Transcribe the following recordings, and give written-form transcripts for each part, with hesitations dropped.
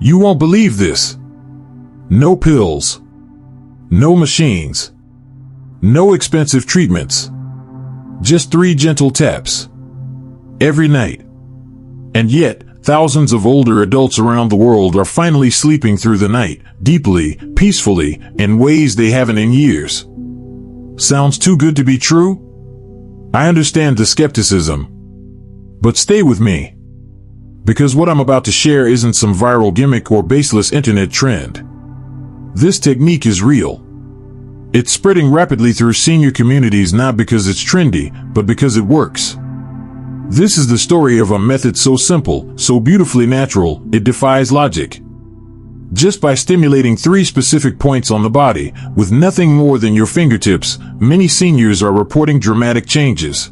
You won't believe this. No pills. No machines. No expensive treatments. Just 3 gentle taps. Every night. And yet, thousands of older adults around the world are finally sleeping through the night, deeply, peacefully, in ways they haven't in years. Sounds too good to be true? I understand the skepticism. But stay with me. Because what I'm about to share isn't some viral gimmick or baseless internet trend. This technique is real. It's spreading rapidly through senior communities not because it's trendy, but because it works. This is the story of a method so simple, so beautifully natural, it defies logic. Just by stimulating 3 specific points on the body, with nothing more than your fingertips, many seniors are reporting dramatic changes.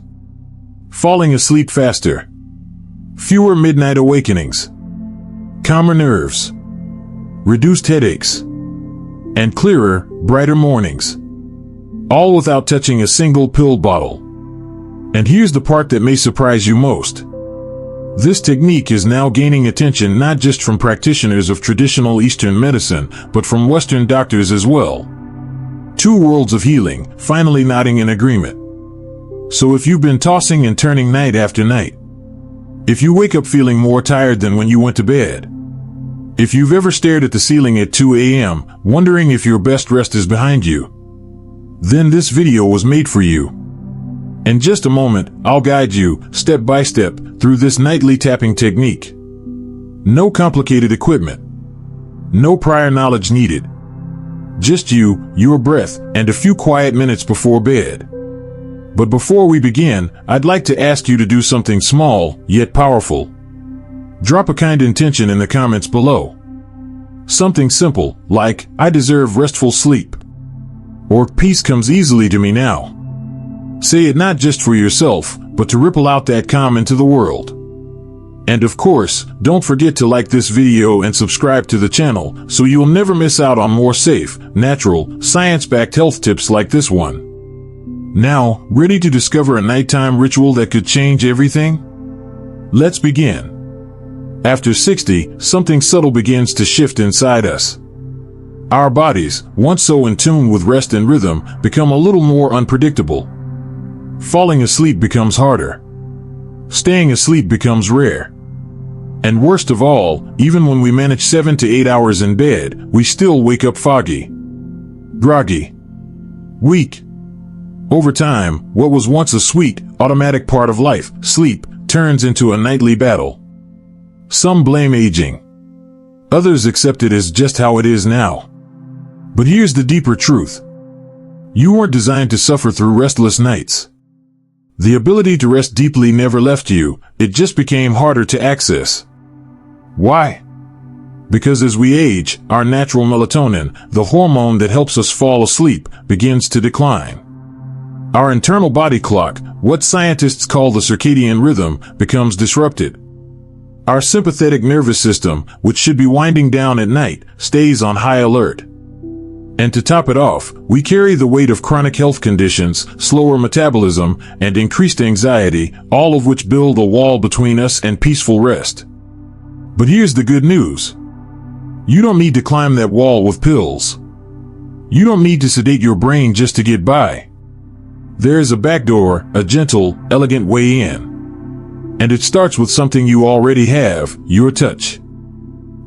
Falling asleep faster. Fewer midnight awakenings. Calmer nerves. Reduced headaches. And clearer, brighter mornings. All without touching a single pill bottle. And here's the part that may surprise you most. This technique is now gaining attention not just from practitioners of traditional Eastern medicine, but from Western doctors as well. 2 worlds of healing, finally nodding in agreement. So if you've been tossing and turning night after night, if you wake up feeling more tired than when you went to bed, if you've ever stared at the ceiling at 2 a.m., wondering if your best rest is behind you, then this video was made for you. In just a moment, I'll guide you, step by step, through this nightly tapping technique. No complicated equipment. No prior knowledge needed. Just you, your breath, and a few quiet minutes before bed. But before we begin, I'd like to ask you to do something small, yet powerful. Drop a kind intention in the comments below. Something simple, like, I deserve restful sleep. Or peace comes easily to me now. Say it not just for yourself, but to ripple out that calm into the world. And of course, don't forget to like this video and subscribe to the channel, so you'll never miss out on more safe, natural, science-backed health tips like this one. Now, ready to discover a nighttime ritual that could change everything? Let's begin. After 60, something subtle begins to shift inside us. Our bodies, once so in tune with rest and rhythm, become a little more unpredictable. Falling asleep becomes harder. Staying asleep becomes rare. And worst of all, even when we manage 7 to 8 hours in bed, we still wake up foggy, groggy, weak. Over time, what was once a sweet, automatic part of life, sleep, turns into a nightly battle. Some blame aging. Others accept it as just how it is now. But here's the deeper truth. You weren't designed to suffer through restless nights. The ability to rest deeply never left you, it just became harder to access. Why? Because as we age, our natural melatonin, the hormone that helps us fall asleep, begins to decline. Our internal body clock, what scientists call the circadian rhythm, becomes disrupted. Our sympathetic nervous system, which should be winding down at night, stays on high alert. And to top it off, we carry the weight of chronic health conditions, slower metabolism, and increased anxiety, all of which build a wall between us and peaceful rest. But here's the good news. You don't need to climb that wall with pills. You don't need to sedate your brain just to get by. There's a back door, a gentle, elegant way in. And it starts with something you already have, your touch.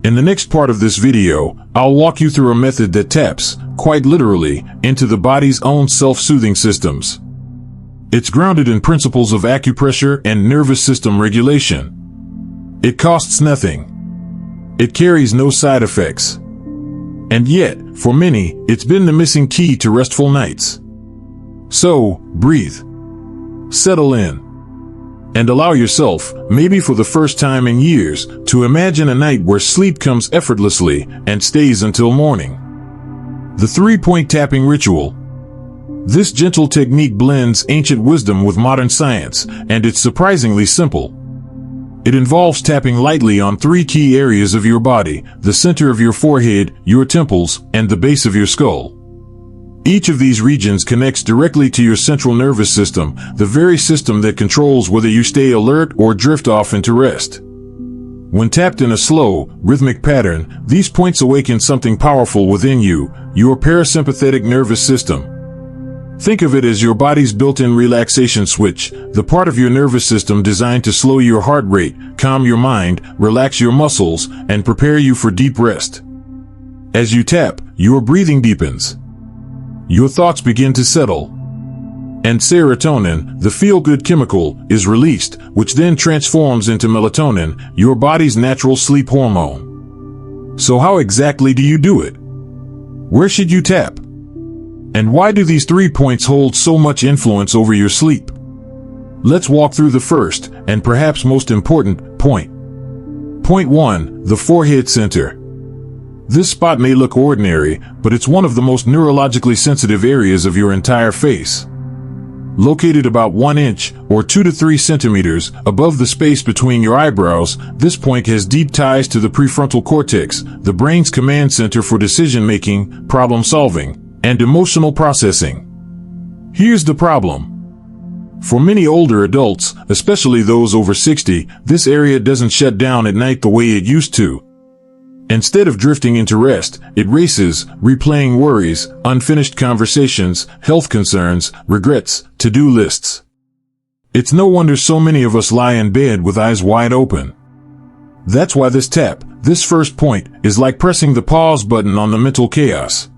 In the next part of this video, I'll walk you through a method that taps, quite literally, into the body's own self-soothing systems. It's grounded in principles of acupressure and nervous system regulation. It costs nothing. It carries no side effects. And yet, for many, it's been the missing key to restful nights. So, breathe. Settle in. And allow yourself, maybe for the first time in years, to imagine a night where sleep comes effortlessly and stays until morning. The 3-point tapping ritual. This gentle technique blends ancient wisdom with modern science, and it's surprisingly simple. It involves tapping lightly on 3 key areas of your body: the center of your forehead, your temples, and the base of your skull. Each of these regions connects directly to your central nervous system, the very system that controls whether you stay alert or drift off into rest. When tapped in a slow, rhythmic pattern, these points awaken something powerful within you, your parasympathetic nervous system. Think of it as your body's built-in relaxation switch, the part of your nervous system designed to slow your heart rate, calm your mind, relax your muscles, and prepare you for deep rest. As you tap, your breathing deepens. Your thoughts begin to settle. And serotonin, the feel-good chemical, is released, which then transforms into melatonin, your body's natural sleep hormone. So how exactly do you do it? Where should you tap? And why do these 3 points hold so much influence over your sleep? Let's walk through the first, and perhaps most important, point. Point 1, the forehead center. This spot may look ordinary, but it's one of the most neurologically sensitive areas of your entire face. Located about 1 inch, or 2 to 3 centimeters, above the space between your eyebrows, this point has deep ties to the prefrontal cortex, the brain's command center for decision-making, problem-solving, and emotional processing. Here's the problem. For many older adults, especially those over 60, this area doesn't shut down at night the way it used to. Instead of drifting into rest, it races, replaying worries, unfinished conversations, health concerns, regrets, to-do lists. It's no wonder so many of us lie in bed with eyes wide open. That's why this tap, this first point, is like pressing the pause button on the mental chaos.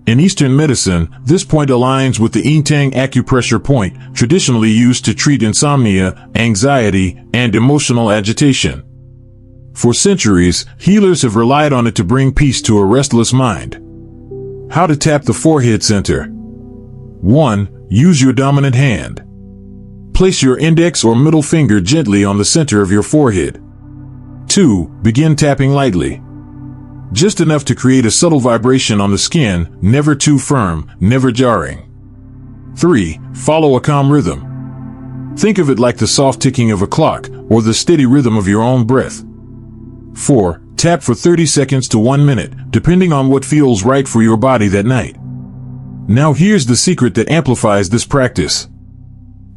In Eastern medicine, this point aligns with the yin acupressure point, traditionally used to treat insomnia, anxiety, and emotional agitation. For centuries, healers have relied on it to bring peace to a restless mind. How to tap the forehead center. 1. Use your dominant hand. Place your index or middle finger gently on the center of your forehead. 2. Begin tapping lightly. Just enough to create a subtle vibration on the skin, never too firm, never jarring. 3. Follow a calm rhythm. Think of it like the soft ticking of a clock, or the steady rhythm of your own breath. 4. Tap for 30 seconds to 1 minute, depending on what feels right for your body that night. Now here's the secret that amplifies this practice.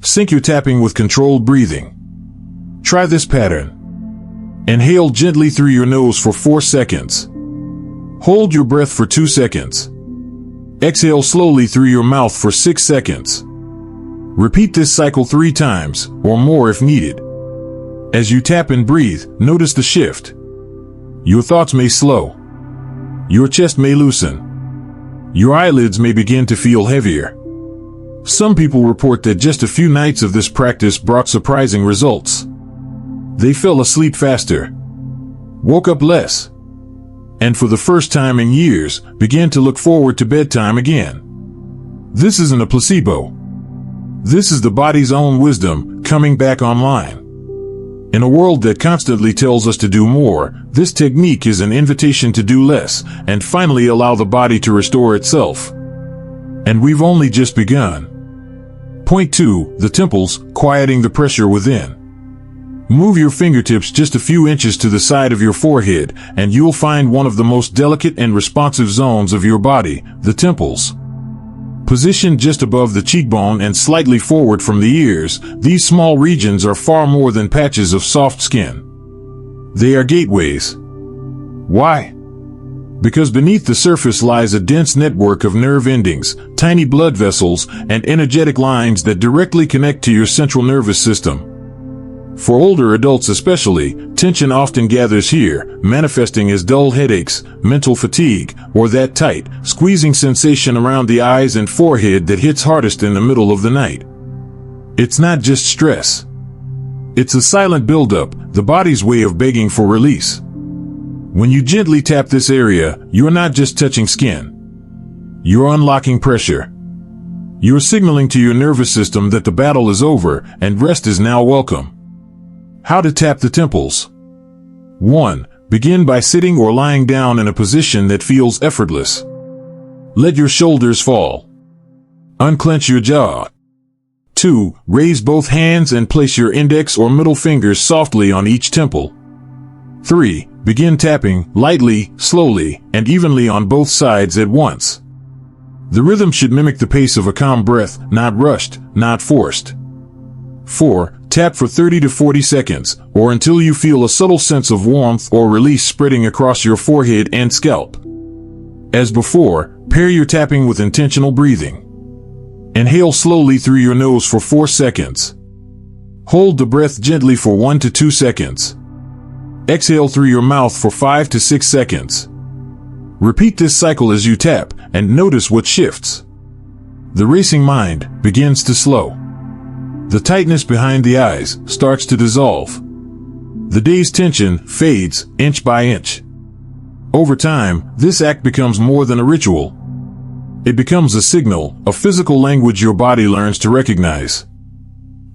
Sync your tapping with controlled breathing. Try this pattern. Inhale gently through your nose for 4 seconds. Hold your breath for 2 seconds. Exhale slowly through your mouth for 6 seconds. Repeat this cycle 3 times, or more if needed. As you tap and breathe, notice the shift. Your thoughts may slow. Your chest may loosen. Your eyelids may begin to feel heavier. Some people report that just a few nights of this practice brought surprising results. They fell asleep faster, woke up less, and for the first time in years, began to look forward to bedtime again. This isn't a placebo. This is the body's own wisdom coming back online. In a world that constantly tells us to do more, this technique is an invitation to do less and finally allow the body to restore itself. And we've only just begun. Point 2, the temples, quieting the pressure within. Move your fingertips just a few inches to the side of your forehead, and you'll find one of the most delicate and responsive zones of your body, the temples. Positioned just above the cheekbone and slightly forward from the ears, these small regions are far more than patches of soft skin. They are gateways. Why? Because beneath the surface lies a dense network of nerve endings, tiny blood vessels, and energetic lines that directly connect to your central nervous system. For older adults especially, tension often gathers here, manifesting as dull headaches, mental fatigue, or that tight, squeezing sensation around the eyes and forehead that hits hardest in the middle of the night. It's not just stress. It's a silent buildup, the body's way of begging for release. When you gently tap this area, you're not just touching skin. You're unlocking pressure. You're signaling to your nervous system that the battle is over and rest is now welcome. How to tap the temples. 1. Begin by sitting or lying down in a position that feels effortless. Let your shoulders fall. Unclench your jaw. 2. Raise both hands and place your index or middle fingers softly on each temple. 3. Begin tapping, lightly, slowly, and evenly on both sides at once. The rhythm should mimic the pace of a calm breath, not rushed, not forced. 4. Tap for 30 to 40 seconds, or until you feel a subtle sense of warmth or release spreading across your forehead and scalp. As before, pair your tapping with intentional breathing. Inhale slowly through your nose for 4 seconds. Hold the breath gently for 1 to 2 seconds. Exhale through your mouth for 5 to 6 seconds. Repeat this cycle as you tap, and notice what shifts. The racing mind begins to slow. The tightness behind the eyes starts to dissolve. The day's tension fades inch by inch. Over time, this act becomes more than a ritual. It becomes a signal, a physical language your body learns to recognize.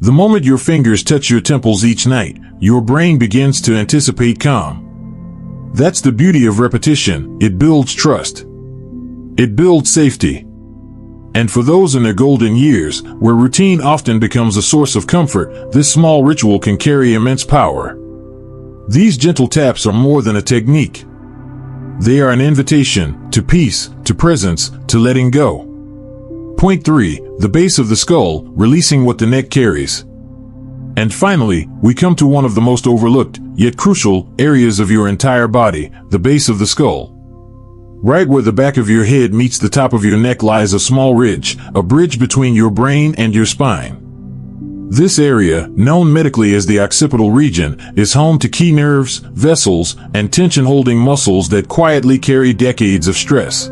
The moment your fingers touch your temples each night, your brain begins to anticipate calm. That's the beauty of repetition. It builds trust. It builds safety. And for those in their golden years, where routine often becomes a source of comfort, this small ritual can carry immense power. These gentle taps are more than a technique. They are an invitation to peace, to presence, to letting go. Point 3. The base of the skull, releasing what the neck carries. And finally, we come to one of the most overlooked, yet crucial, areas of your entire body, the base of the skull. Right where the back of your head meets the top of your neck lies a small ridge, a bridge between your brain and your spine. This area, known medically as the occipital region, is home to key nerves, vessels, and tension-holding muscles that quietly carry decades of stress.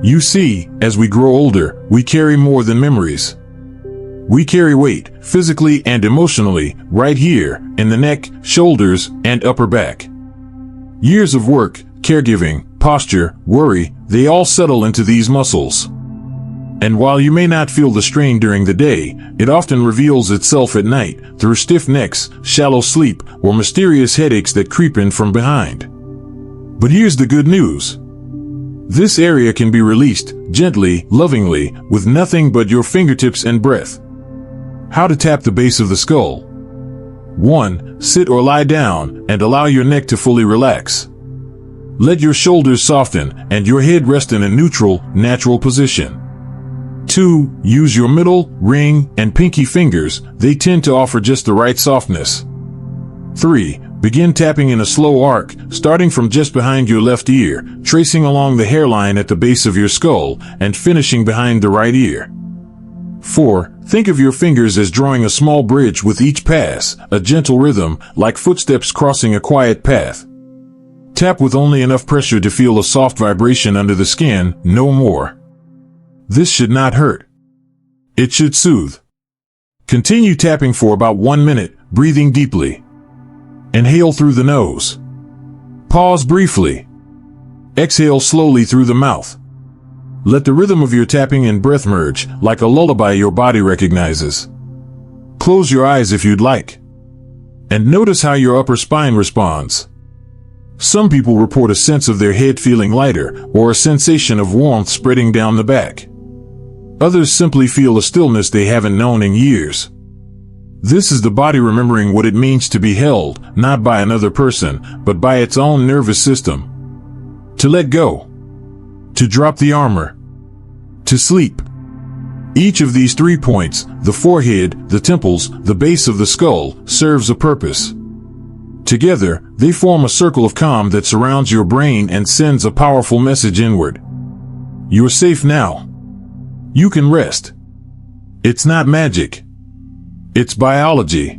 You see, as we grow older, we carry more than memories. We carry weight, physically and emotionally, right here, in the neck, shoulders, and upper back. Years of work, caregiving, posture, worry, they all settle into these muscles. And while you may not feel the strain during the day, it often reveals itself at night, through stiff necks, shallow sleep, or mysterious headaches that creep in from behind. But here's the good news. This area can be released, gently, lovingly, with nothing but your fingertips and breath. How to tap the base of the skull. 1. Sit or lie down, and allow your neck to fully relax. Let your shoulders soften, and your head rest in a neutral, natural position. 2. Use your middle, ring, and pinky fingers. They tend to offer just the right softness. 3. Begin tapping in a slow arc, starting from just behind your left ear, tracing along the hairline at the base of your skull, and finishing behind the right ear. 4. Think of your fingers as drawing a small bridge with each pass, a gentle rhythm, like footsteps crossing a quiet path. Tap with only enough pressure to feel a soft vibration under the skin, no more. This should not hurt. It should soothe. Continue tapping for about 1 minute, breathing deeply. Inhale through the nose. Pause briefly. Exhale slowly through the mouth. Let the rhythm of your tapping and breath merge, like a lullaby your body recognizes. Close your eyes if you'd like. And notice how your upper spine responds. Some people report a sense of their head feeling lighter, or a sensation of warmth spreading down the back. Others simply feel a stillness they haven't known in years. This is the body remembering what it means to be held, not by another person, but by its own nervous system. To let go. To drop the armor. To sleep. Each of these 3 points, the forehead, the temples, the base of the skull, serves a purpose. Together, they form a circle of calm that surrounds your brain and sends a powerful message inward. You're safe now. You can rest. It's not magic. It's biology.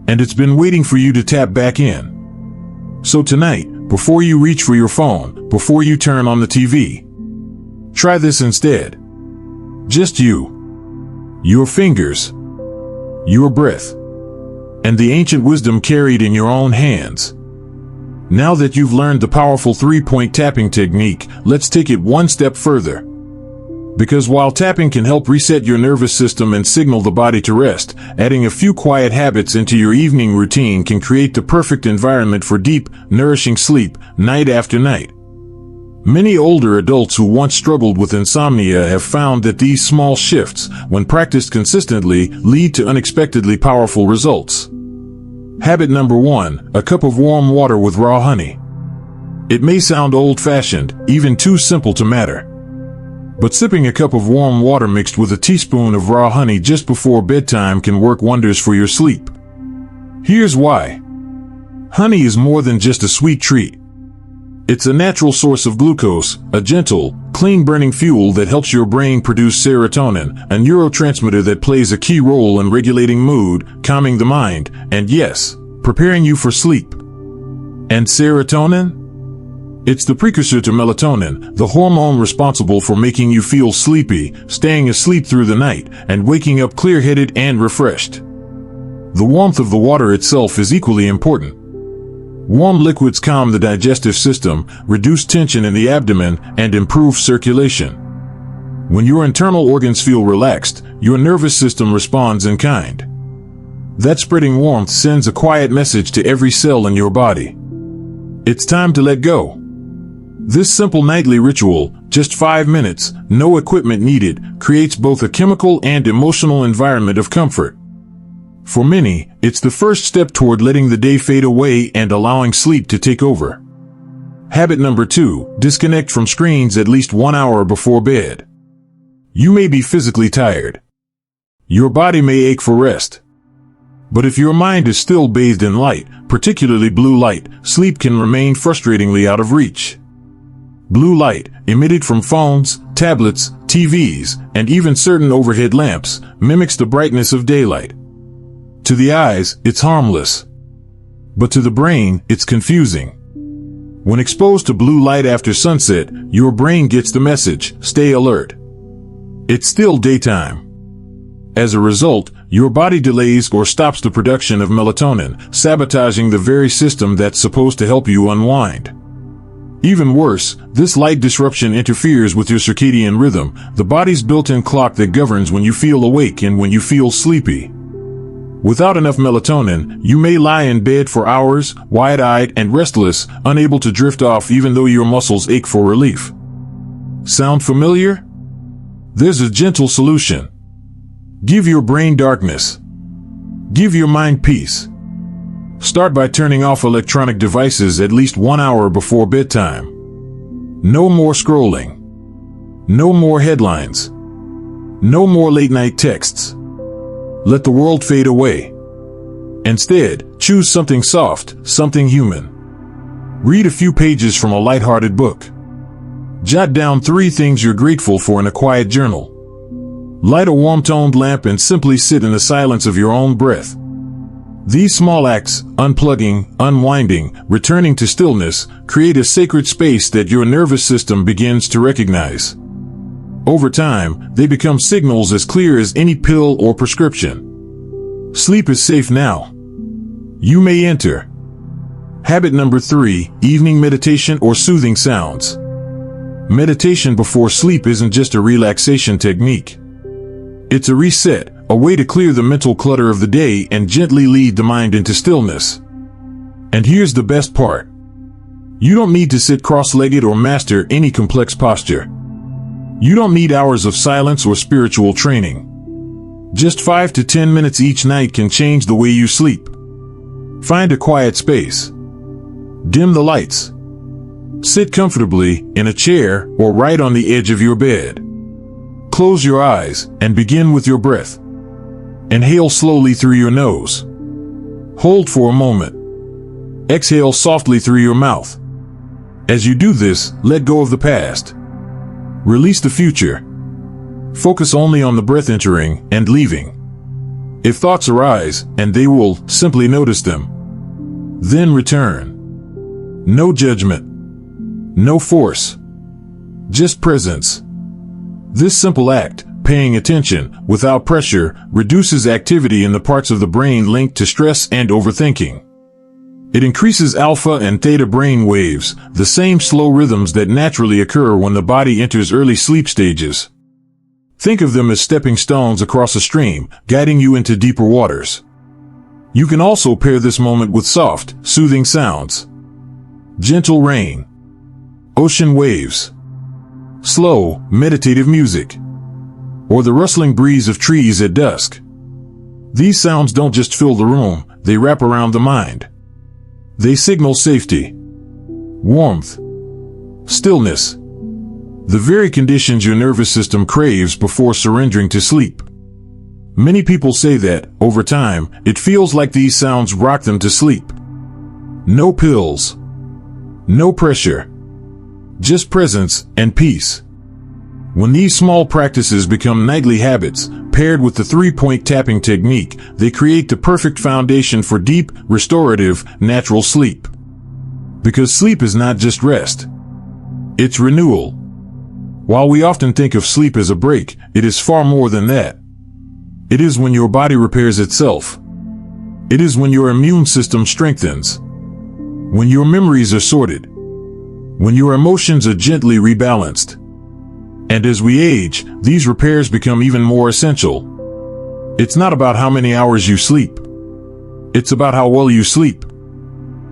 And it's been waiting for you to tap back in. So tonight, before you reach for your phone, before you turn on the TV, try this instead. Just you. Your fingers. Your breath. And the ancient wisdom carried in your own hands. Now that you've learned the powerful 3-point tapping technique, let's take it one step further. Because while tapping can help reset your nervous system and signal the body to rest, adding a few quiet habits into your evening routine can create the perfect environment for deep, nourishing sleep, night after night. Many older adults who once struggled with insomnia have found that these small shifts, when practiced consistently, lead to unexpectedly powerful results. Habit number 1, a cup of warm water with raw honey. It may sound old-fashioned, even too simple to matter. But sipping a cup of warm water mixed with a teaspoon of raw honey just before bedtime can work wonders for your sleep. Here's why. Honey is more than just a sweet treat. It's a natural source of glucose, a gentle, clean-burning fuel that helps your brain produce serotonin, a neurotransmitter that plays a key role in regulating mood, calming the mind, and yes, preparing you for sleep. And serotonin? It's the precursor to melatonin, the hormone responsible for making you feel sleepy, staying asleep through the night, and waking up clear-headed and refreshed. The warmth of the water itself is equally important. Warm liquids calm the digestive system, reduce tension in the abdomen, and improve circulation. When your internal organs feel relaxed, your nervous system responds in kind. That spreading warmth sends a quiet message to every cell in your body. It's time to let go. This simple nightly ritual, just 5 minutes, no equipment needed, creates both a chemical and emotional environment of comfort. For many, it's the first step toward letting the day fade away and allowing sleep to take over. Habit number 2, disconnect from screens at least 1 hour before bed. You may be physically tired. Your body may ache for rest. But if your mind is still bathed in light, particularly blue light, sleep can remain frustratingly out of reach. Blue light, emitted from phones, tablets, TVs, and even certain overhead lamps, mimics the brightness of daylight. To the eyes, it's harmless. But to the brain, it's confusing. When exposed to blue light after sunset, your brain gets the message, stay alert. It's still daytime. As a result, your body delays or stops the production of melatonin, sabotaging the very system that's supposed to help you unwind. Even worse, this light disruption interferes with your circadian rhythm, the body's built-in clock that governs when you feel awake and when you feel sleepy. Without enough melatonin, you may lie in bed for hours, wide-eyed and restless, unable to drift off even though your muscles ache for relief. Sound familiar? There's a gentle solution. Give your brain darkness. Give your mind peace. Start by turning off electronic devices at least 1 hour before bedtime. No more scrolling. No more headlines. No more late-night texts. Let the world fade away. Instead, choose something soft, something human. Read a few pages from a lighthearted book. Jot down 3 things you're grateful for in a quiet journal. Light a warm-toned lamp and simply sit in the silence of your own breath. These small acts, unplugging, unwinding, returning to stillness, create a sacred space that your nervous system begins to recognize. Over time, they become signals as clear as any pill or prescription. Sleep is safe now. You may enter. Habit number 3, evening meditation or soothing sounds. Meditation before sleep isn't just a relaxation technique. It's a reset, a way to clear the mental clutter of the day and gently lead the mind into stillness. And here's the best part. You don't need to sit cross-legged or master any complex posture. You don't need hours of silence or spiritual training. Just 5 to 10 minutes each night can change the way you sleep. Find a quiet space. Dim the lights. Sit comfortably in a chair or right on the edge of your bed. Close your eyes and begin with your breath. Inhale slowly through your nose. Hold for a moment. Exhale softly through your mouth. As you do this, let go of the past. Release the future. Focus only on the breath entering and leaving. If thoughts arise, and they will, simply notice them. Then return. No judgment. No force. Just presence. This simple act, paying attention, without pressure, reduces activity in the parts of the brain linked to stress and overthinking. It increases alpha and theta brain waves, the same slow rhythms that naturally occur when the body enters early sleep stages. Think of them as stepping stones across a stream, guiding you into deeper waters. You can also pair this moment with soft, soothing sounds. Gentle rain. Ocean waves. Slow, meditative music. Or the rustling breeze of trees at dusk. These sounds don't just fill the room, they wrap around the mind. They signal safety, warmth, stillness, The very conditions your nervous system craves before surrendering to sleep. Many people say that, over time, it feels like these sounds rock them to sleep. No pills. No pressure. Just presence and peace. When these small practices become nightly habits, paired with the 3-point tapping technique, they create the perfect foundation for deep, restorative, natural sleep. Because sleep is not just rest. It's renewal. While we often think of sleep as a break, it is far more than that. It is when your body repairs itself. It is when your immune system strengthens. When your memories are sorted. When your emotions are gently rebalanced. And as we age, these repairs become even more essential. It's not about how many hours you sleep. It's about how well you sleep.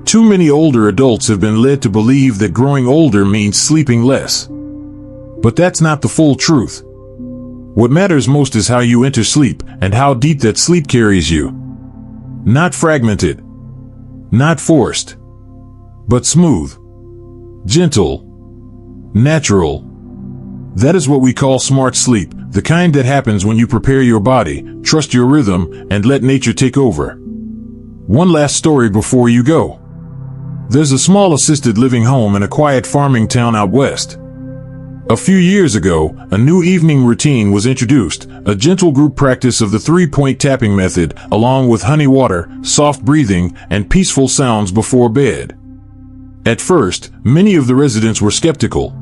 Too many older adults have been led to believe that growing older means sleeping less. But that's not the full truth. What matters most is how you enter sleep and how deep that sleep carries you. Not fragmented. Not forced. But smooth. Gentle. Natural. That is what we call smart sleep, the kind that happens when you prepare your body, trust your rhythm, and let nature take over. One last story before you go. There's a small assisted living home in a quiet farming town out west. A few years ago, a new evening routine was introduced, a gentle group practice of the 3-point tapping method, along with honey water, soft breathing, and peaceful sounds before bed. At first, many of the residents were skeptical.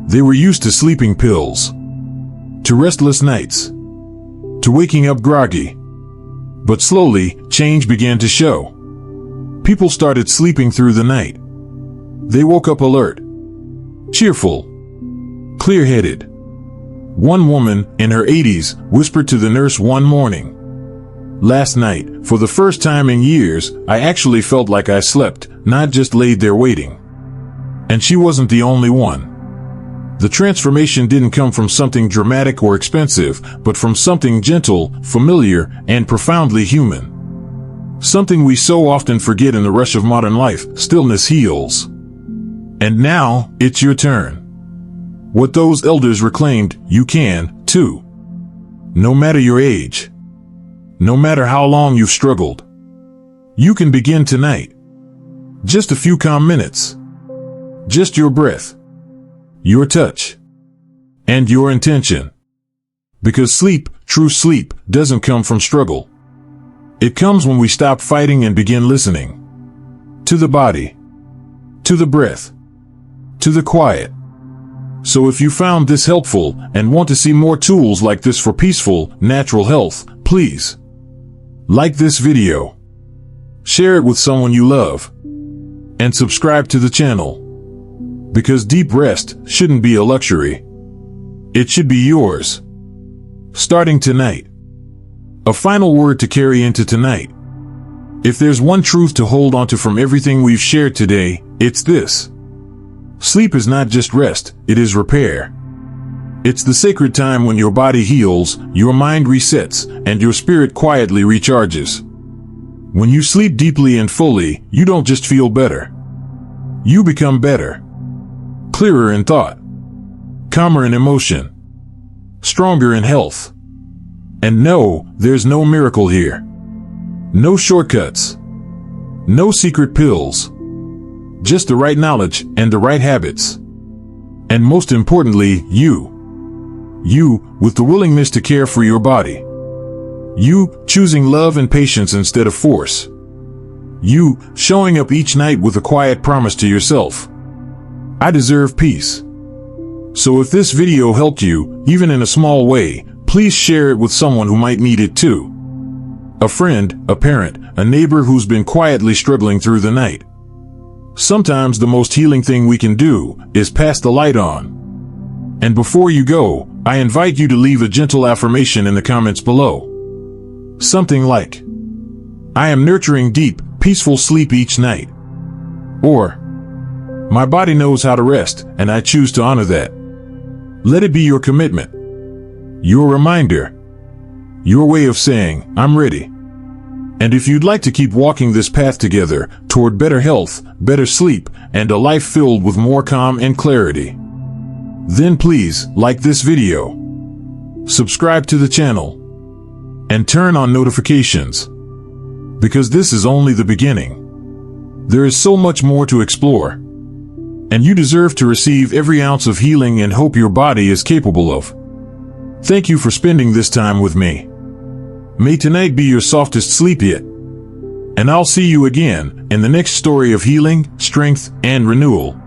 They were used to sleeping pills, to restless nights, to waking up groggy. But slowly, change began to show. People started sleeping through the night. They woke up alert, cheerful, clear-headed. One woman, in her 80s, whispered to the nurse one morning, "Last night, for the first time in years, I actually felt like I slept, not just laid there waiting." And she wasn't the only one. The transformation didn't come from something dramatic or expensive, but from something gentle, familiar, and profoundly human. Something we so often forget in the rush of modern life: stillness heals. And now, it's your turn. What those elders reclaimed, you can, too. No matter your age. No matter how long you've struggled. You can begin tonight. Just a few calm minutes. Just your breath. Your touch. And your intention. Because sleep, true sleep, doesn't come from struggle. It comes when we stop fighting and begin listening. To the body. To the breath. To the quiet. So if you found this helpful and want to see more tools like this for peaceful, natural health, please like this video. Share it with someone you love. And subscribe to the channel. Because deep rest shouldn't be a luxury. It should be yours. Starting tonight. A final word to carry into tonight. If there's one truth to hold onto from everything we've shared today, it's this. Sleep is not just rest, it is repair. It's the sacred time when your body heals, your mind resets, and your spirit quietly recharges. When you sleep deeply and fully, you don't just feel better. You become better. Clearer in thought, calmer in emotion, stronger in health. And no, there's no miracle here. No shortcuts. No secret pills. Just the right knowledge and the right habits. And most importantly, you. You, with the willingness to care for your body. You, choosing love and patience instead of force. You, showing up each night with a quiet promise to yourself. I deserve peace. So if this video helped you, even in a small way, please share it with someone who might need it too. A friend, a parent, a neighbor who's been quietly struggling through the night. Sometimes the most healing thing we can do is pass the light on. And before you go, I invite you to leave a gentle affirmation in the comments below. Something like, "I am nurturing deep, peaceful sleep each night." Or, "My body knows how to rest, and I choose to honor that." Let it be your commitment. Your reminder. Your way of saying, "I'm ready." And if you'd like to keep walking this path together toward better health, better sleep, and a life filled with more calm and clarity, then please like this video, subscribe to the channel, and turn on notifications, because this is only the beginning. There is so much more to explore, and you deserve to receive every ounce of healing and hope your body is capable of. Thank you for spending this time with me. May tonight be your softest sleep yet, and I'll see you again in the next story of healing, strength, and renewal.